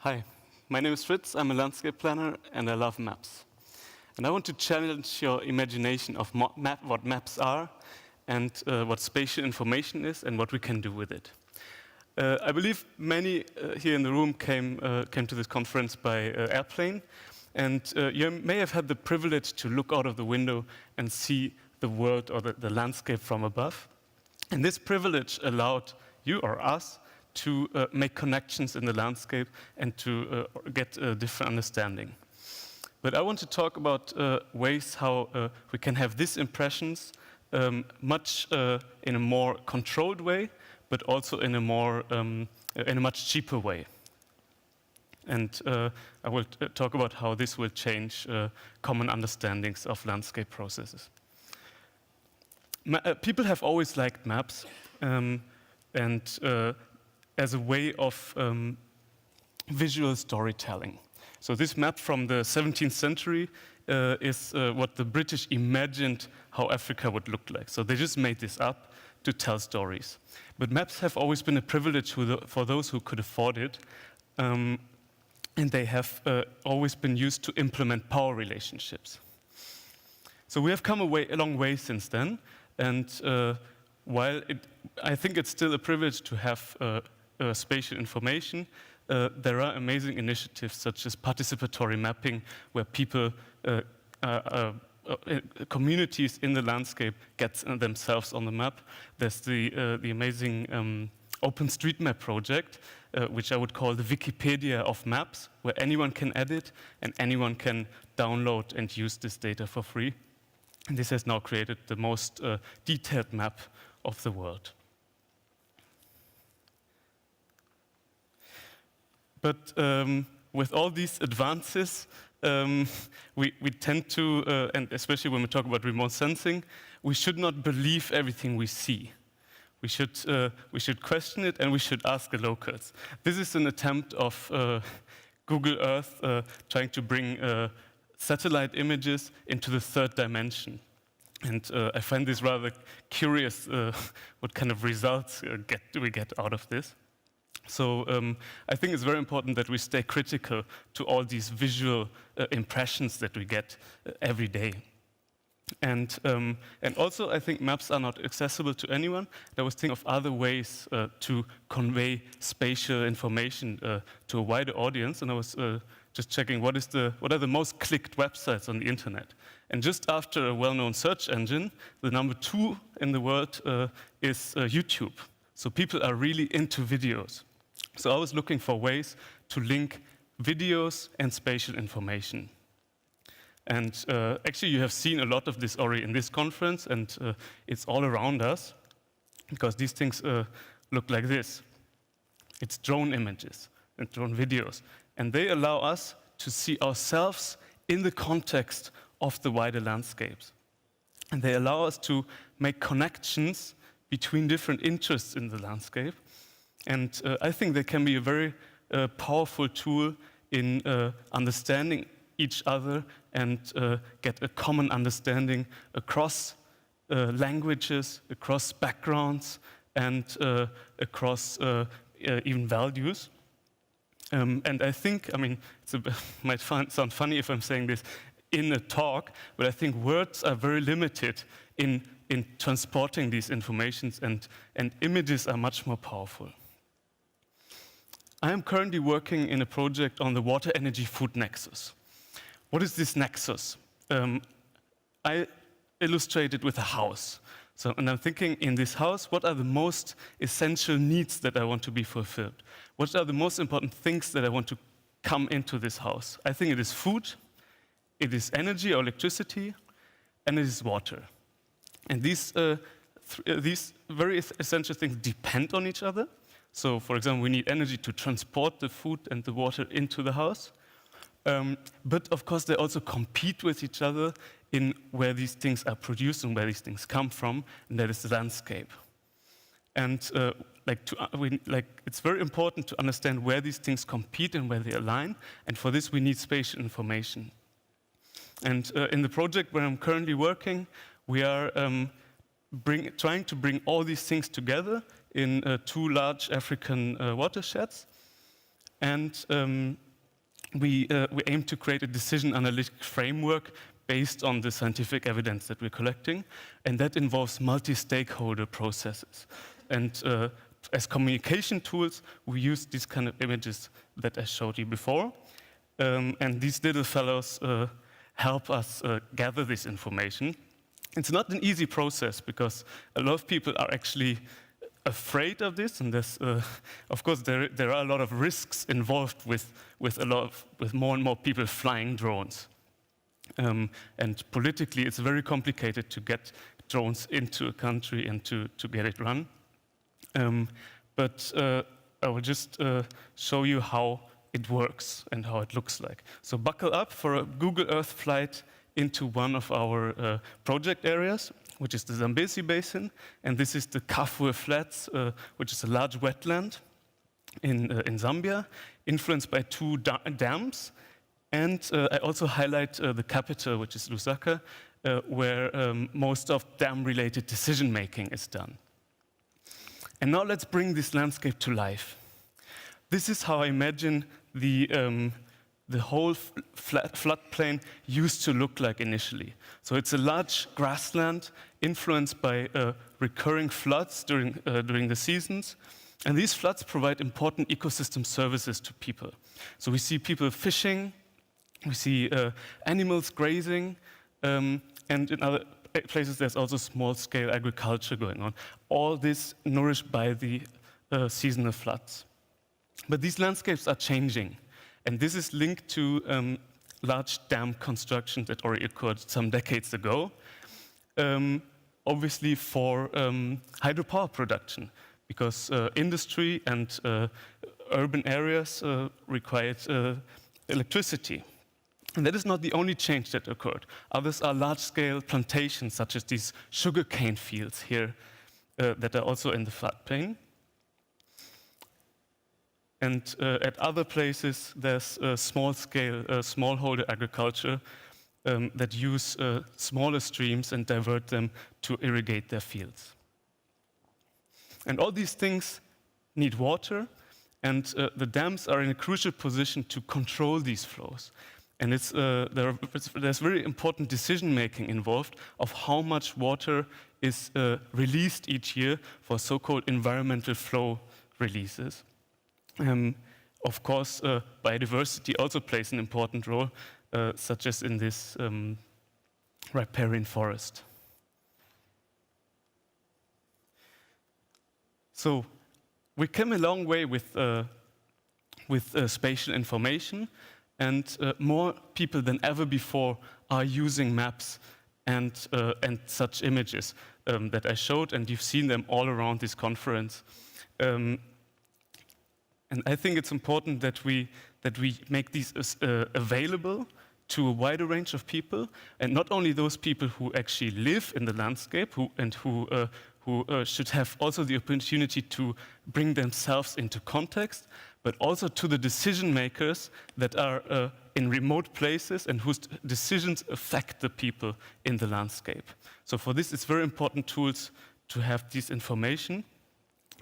Hi, my name is Fritz. I'm a landscape planner and I love maps. And I want to challenge your imagination of what maps are and what spatial information is and what we can do with it. I believe many here in the room came to this conference by airplane, and you may have had the privilege to look out of the window and see the world or the landscape from above. And this privilege allowed you or us to make connections in the landscape and to get a different understanding. But I want to talk about ways how we can have these impressions much in a more controlled way, but also in a more in a much cheaper way. And I will talk about how this will change common understandings of landscape processes. People have always liked maps, and as a way of visual storytelling. So this map from the 17th century is what the British imagined how Africa would look like. So they just made this up to tell stories. But maps have always been a privilege for those who could afford it, and they have always been used to implement power relationships. So we have come a long way since then, and while I think it's still a privilege to have spatial information, there are amazing initiatives such as participatory mapping, where people, communities in the landscape get themselves on the map. There's the amazing OpenStreetMap project, which I would call the Wikipedia of maps, where anyone can edit and anyone can download and use this data for free. And this has now created the most detailed map of the world. But with all these advances, we tend to, and especially when we talk about remote sensing, we should not believe everything we see. We should question it and we should ask the locals. This is an attempt of Google Earth trying to bring satellite images into the third dimension. And I find this rather curious, what kind of results do we get out of this. So I think it's very important that we stay critical to all these visual impressions that we get every day. And also, I think maps are not accessible to anyone. I was thinking of other ways to convey spatial information to a wider audience, and I was just checking what are the most clicked websites on the internet. And just after a well-known search engine, the number 2 in the world is YouTube. So people are really into videos. So I was looking for ways to link videos and spatial information. And actually, you have seen a lot of this already in this conference, and it's all around us, because these things look like this. It's drone images and drone videos. And they allow us to see ourselves in the context of the wider landscapes. And they allow us to make connections between different interests in the landscape. And I think they can be a very powerful tool in understanding each other and get a common understanding across languages, across backgrounds, and across even values. And I think, I mean, might sound funny if I'm saying this in a talk, but I think words are very limited in transporting these informations, and images are much more powerful. I am currently working in a project on the water energy food nexus. What is this nexus? I illustrate it with a house. And I'm thinking, in this house, what are the most essential needs that I want to be fulfilled? What are the most important things that I want to come into this house? I think it is food, it is energy or electricity, and it is water. And these very essential things depend on each other. So, for example, we need energy to transport the food and the water into the house. But of course, they also compete with each other in where these things are produced and where these things come from, and that is the landscape. And it's very important to understand where these things compete and where they align, and for this we need spatial information. And in the project where I'm currently working, we are trying to bring all these things together in 2 large African watersheds. and we aim to create a decision analytic framework based on the scientific evidence that we're collecting, and that involves multi-stakeholder processes. And as communication tools, we use these kind of images that I showed you before, and these little fellows help us gather this information. It's not an easy process because a lot of people are actually afraid of this, and there's, of course, there are a lot of risks involved with more and more people flying drones. And politically, it's very complicated to get drones into a country and to get it run. But I will just show you how it works and how it looks like. So buckle up for a Google Earth flight into one of our project areas, which is the Zambezi Basin, and this is the Kafue Flats, which is a large wetland in Zambia, influenced by two dams. And I also highlight the capital, which is Lusaka, where most of dam-related decision-making is done. And now let's bring this landscape to life. This is how I imagine the whole floodplain used to look like initially. So it's a large grassland influenced by recurring floods during the seasons. And these floods provide important ecosystem services to people. So we see people fishing, we see animals grazing, and in other places there's also small-scale agriculture going on. All this nourished by the seasonal floods. But these landscapes are changing. And this is linked to large dam construction that already occurred some decades ago, obviously for hydropower production, because industry and urban areas required electricity. And that is not the only change that occurred. Others are large-scale plantations, such as these sugarcane fields here that are also in the floodplain. And at other places, there's small-scale, smallholder agriculture that use smaller streams and divert them to irrigate their fields. And all these things need water, and the dams are in a crucial position to control these flows. And there's very important decision-making involved of how much water is released each year for so-called environmental flow releases. Of course, biodiversity also plays an important role, such as in this riparian forest. So we came a long way with spatial information, and more people than ever before are using maps and such images that I showed, and you've seen them all around this conference. And I think it's important that we make these available to a wider range of people, and not only those people who actually live in the landscape who should have also the opportunity to bring themselves into context, but also to the decision makers that are in remote places and whose decisions affect the people in the landscape. So for this, it's very important tools to have this information.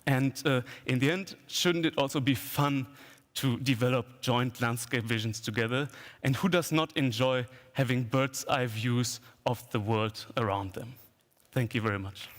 And in the end, shouldn't it also be fun to develop joint landscape visions together? And who does not enjoy having bird's eye views of the world around them? Thank you very much.